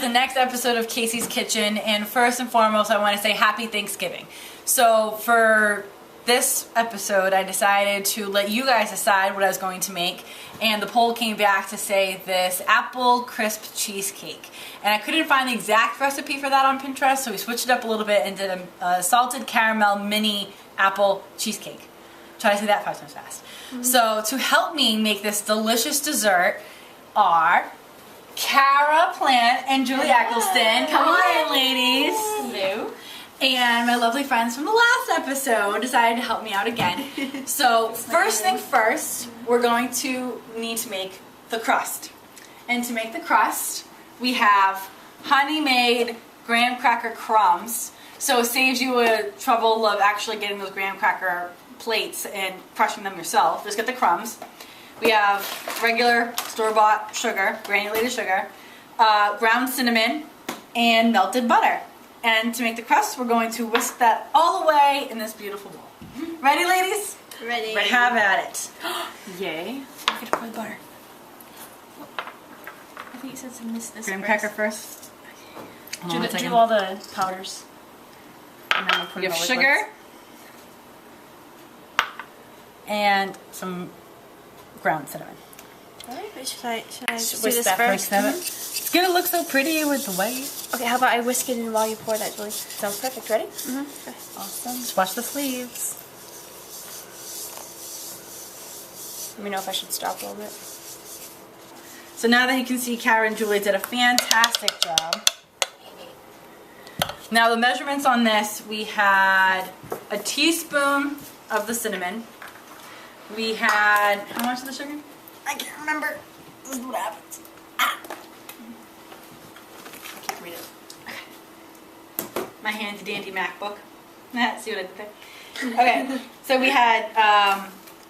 the next episode of Kasey's Kitchen, and first and foremost I want to say happy Thanksgiving. So for this episode I decided to let you guys decide what I was going to make, and the poll came back to say this apple crisp cheesecake. And I couldn't find the exact recipe for that on Pinterest, so we switched it up a little bit and did a salted caramel mini apple cheesecake. Try to say that 5 times fast. So to help me make this delicious dessert are Cara Plant and Julie Eccleston. Come on in, ladies. Hello. And my lovely friends from the last episode decided to help me out again. So first thing first, we're going to need to make the crust. And to make the crust, we have honey-made graham cracker crumbs. So it saves you a trouble of actually getting those graham cracker plates and crushing them yourself. Just get the crumbs. We have regular store-bought sugar, granulated sugar, ground cinnamon, and melted butter. And to make the crust, we're going to whisk that all the way in this beautiful bowl. Ready, ladies? Ready. Have at it. Yay. I get to pour the butter. I think you said to miss this Graham cracker first. Do all the powders. And then we'll put You have sugar. And some ground cinnamon. Alright, but should I do Whisk this that first? It's gonna look so pretty with the white. Okay, how about I whisk it in while you pour that, Julie? Sounds perfect. Ready? Okay. Awesome. Just watch the sleeves. Let me know if I should stop a little bit. So now that you can see, Cara and Julie did a fantastic job. Now the measurements on this, we had a teaspoon of the cinnamon. We had, how much of the sugar? I can't remember. This is what happens. Ah. I can't read it. Okay. My handy dandy MacBook. See what I did there? Okay, so we had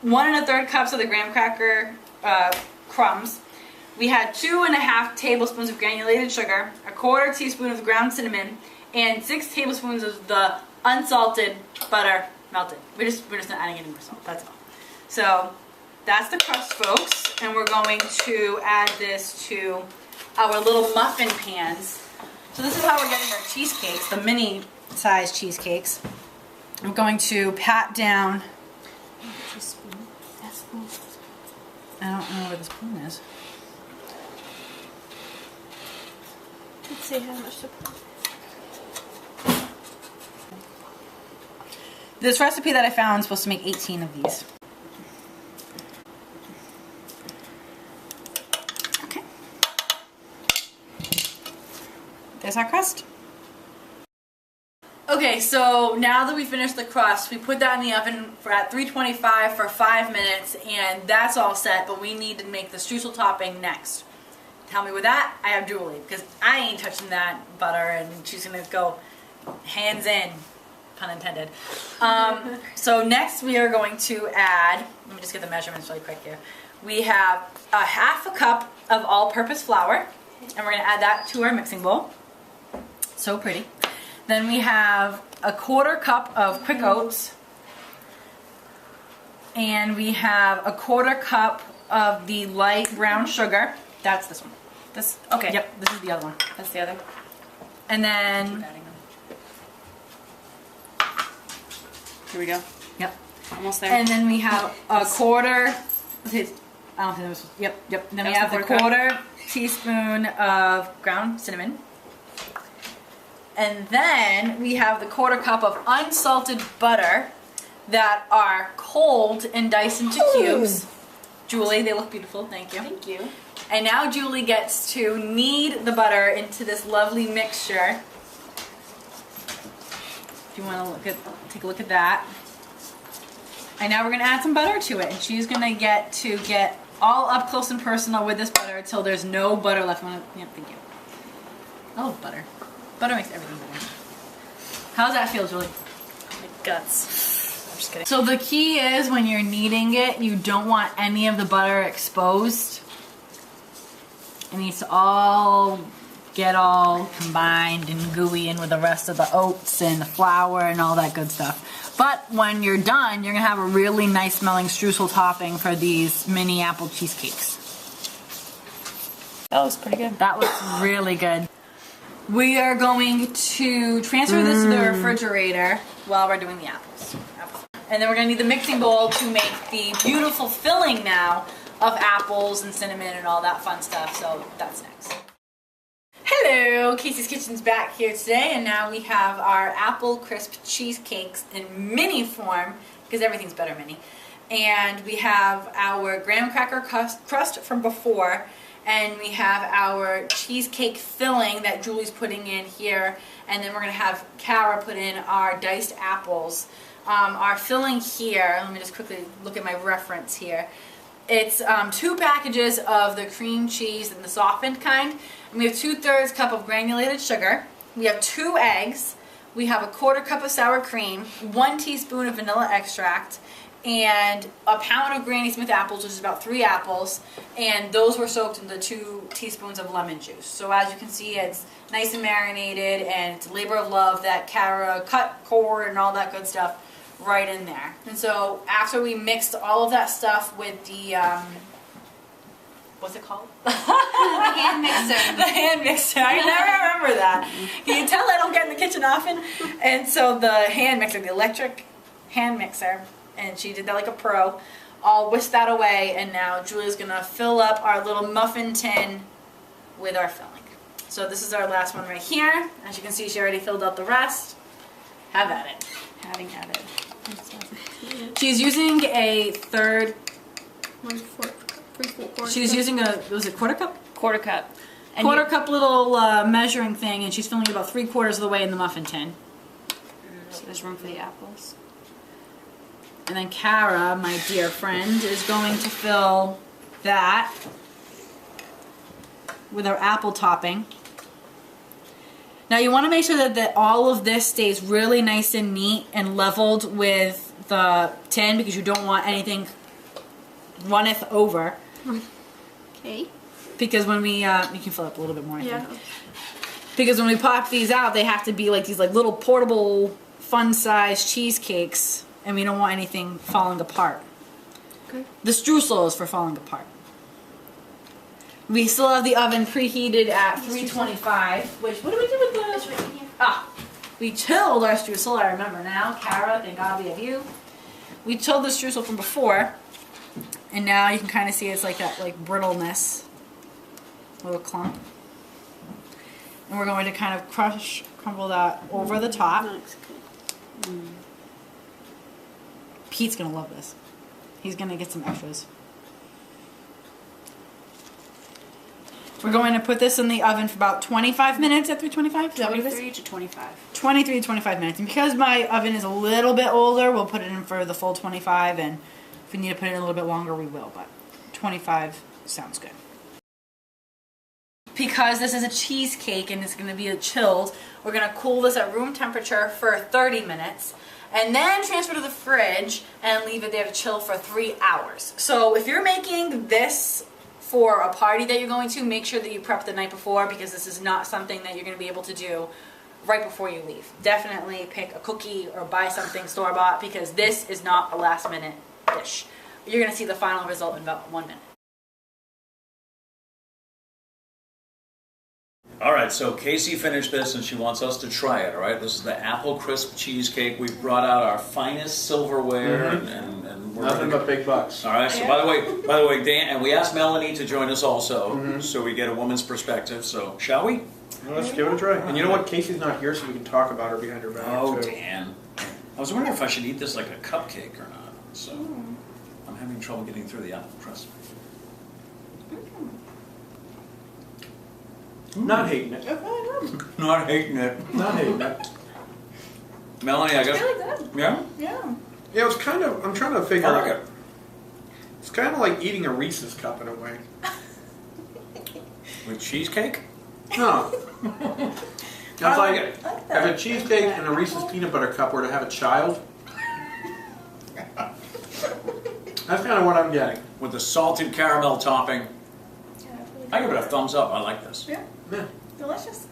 1 1/3 cups of the graham cracker crumbs. We had 2 1/2 tablespoons of granulated sugar, 1/4 teaspoon of ground cinnamon, and 6 tablespoons of the unsalted butter melted. We're just not adding any more salt. That's all. So that's the crust, folks, and we're going to add this to our little muffin pans. So this is how we're getting our cheesecakes, the mini size cheesecakes. I'm going to pat down. I don't know where the spoon is. Let's see how much to put. This recipe that I found is supposed to make 18 of these. Okay. There's our crust. Okay, so now that we finished the crust, we put that in the oven at 325 for 5 minutes, and that's all set, but we need to make the streusel topping next. Tell me with that, I have Julie, because I ain't touching that butter, and she's going to go hands in, pun intended. So next we are going to add, let me just get the measurements really quick here. We have a 1/2 cup of all-purpose flour, and we're going to add that to our mixing bowl. So pretty. Then we have a 1/4 cup of quick oats, and we have a 1/4 cup of the light brown sugar. That's this one. This, okay. Yep, this is the other one. That's the other. And then, Here we go. yep. Almost there. And then we have a 1/4. I don't think that was. Yep. Then we have the 1/4 teaspoon of ground cinnamon. And then we have the 1/4 cup of unsalted butter that are cold and diced into cubes. Julie, they look beautiful. Thank you. Thank you. And now Julie gets to knead the butter into this lovely mixture. If you want to take a look at that. And now we're going to add some butter to it, and she's going to get all up close and personal with this butter until there's no butter left. Yeah, thank you. I love butter. Butter makes everything better. How does that feel, Julie? My guts. I'm just kidding. So the key is when you're kneading it, you don't want any of the butter exposed. It needs to all get all combined and gooey in with the rest of the oats and the flour and all that good stuff. But when you're done, you're going to have a really nice smelling streusel topping for these mini apple cheesecakes. That was pretty good. That was really good. We are going to transfer this to the refrigerator while we're doing the apples. And then we're going to need the mixing bowl to make the beautiful filling now of apples and cinnamon and all that fun stuff. So that's next. Hello, Kasey's Kitchen's back here today, and now we have our apple crisp cheesecakes in mini form, because everything's better mini. And we have our graham cracker crust from before, and we have our cheesecake filling that Julie's putting in here, and then we're going to have Kara put in our diced apples. Our filling here, let me just quickly look at my reference here. It's 2 packages of the cream cheese and the softened kind. And we have 2/3 cup of granulated sugar. We have 2 eggs. We have a 1/4 cup of sour cream, 1 teaspoon of vanilla extract, and a pound of Granny Smith apples, which is about 3 apples. And those were soaked in the 2 teaspoons of lemon juice. So as you can see, it's nice and marinated, and it's a labor of love that Kara cut cord and all that good stuff right in there. And so after we mixed all of that stuff with the what's it called? The hand mixer. The hand mixer. I never remember that. Can you tell I don't get in the kitchen often? And so the hand mixer, the electric hand mixer, and she did that like a pro. I'll whisk that away, and now Julia's gonna fill up our little muffin tin with our filling. So this is our last one right here. As you can see, she already filled out the rest. Have at it. Having at it. She's using a third. She's using a, was it 1/4 cup? 1/4 cup. And 1/4 cup little measuring thing, and she's filling it about 3/4 of the way in the muffin tin. So there's room for the apples. And then Kara, my dear friend, is going to fill that with our apple topping. Now you want to make sure that all of this stays really nice and neat and leveled with the tin, because you don't want anything runneth over. Okay. Because when we, you can fill up a little bit more, I think. Because when we pop these out, they have to be like these like little portable, fun-sized cheesecakes, and we don't want anything falling apart. Okay. The streusel is for falling apart. We still have the oven preheated at 325, which, what do we do with the... It's right here. Ah, we chilled our streusel, I remember now. Kara, thank God we have you. We chilled the streusel from before, and now you can kind of see it's like that like brittleness, little clump. And we're going to kind of crumble that over the top. Pete's gonna love this. He's gonna get some extras. We're going to put this in the oven for about 25 minutes at 325. Is that what it is? 23 to 25. 23 to 25 minutes. And because my oven is a little bit older, we'll put it in for the full 25. And if we need to put it in a little bit longer, we will. But 25 sounds good. Because this is a cheesecake and it's going to be chilled, we're going to cool this at room temperature for 30 minutes. And then transfer to the fridge and leave it there to chill for 3 hours. So if you're making this for a party that you're going to, make sure that you prep the night before, because this is not something that you're going to be able to do right before you leave. Definitely pick a cookie or buy something store-bought, because this is not a last-minute dish. You're going to see the final result in about 1 minute. All right, so Kasey finished this and she wants us to try it, all right? This is the apple crisp cheesecake. We've brought out our finest silverware and we're nothing but big bucks. All right, so by the way, Dan, and we asked Melanie to join us also, so we get a woman's perspective. So, shall we? Well, let's give it a try. And you know what? Kasey's not here, so we can talk about her behind her back. Oh, too. Dan. I was wondering if I should eat this like a cupcake or not. So, I'm having trouble getting through the apple crust. Not hating it. Not hating it. Not hating it. Melanie, I guess. Really good. Yeah? Yeah. Yeah, it was kind of, I'm trying to figure I like out. it. It's kind of like eating a Reese's cup in a way. With cheesecake? No. It's like if a cheesecake and a Reese's peanut butter cup were to have a child. That's kind of what I'm getting. With the salted caramel topping. I give it a thumbs up. I like this. Yeah. Yeah. Delicious.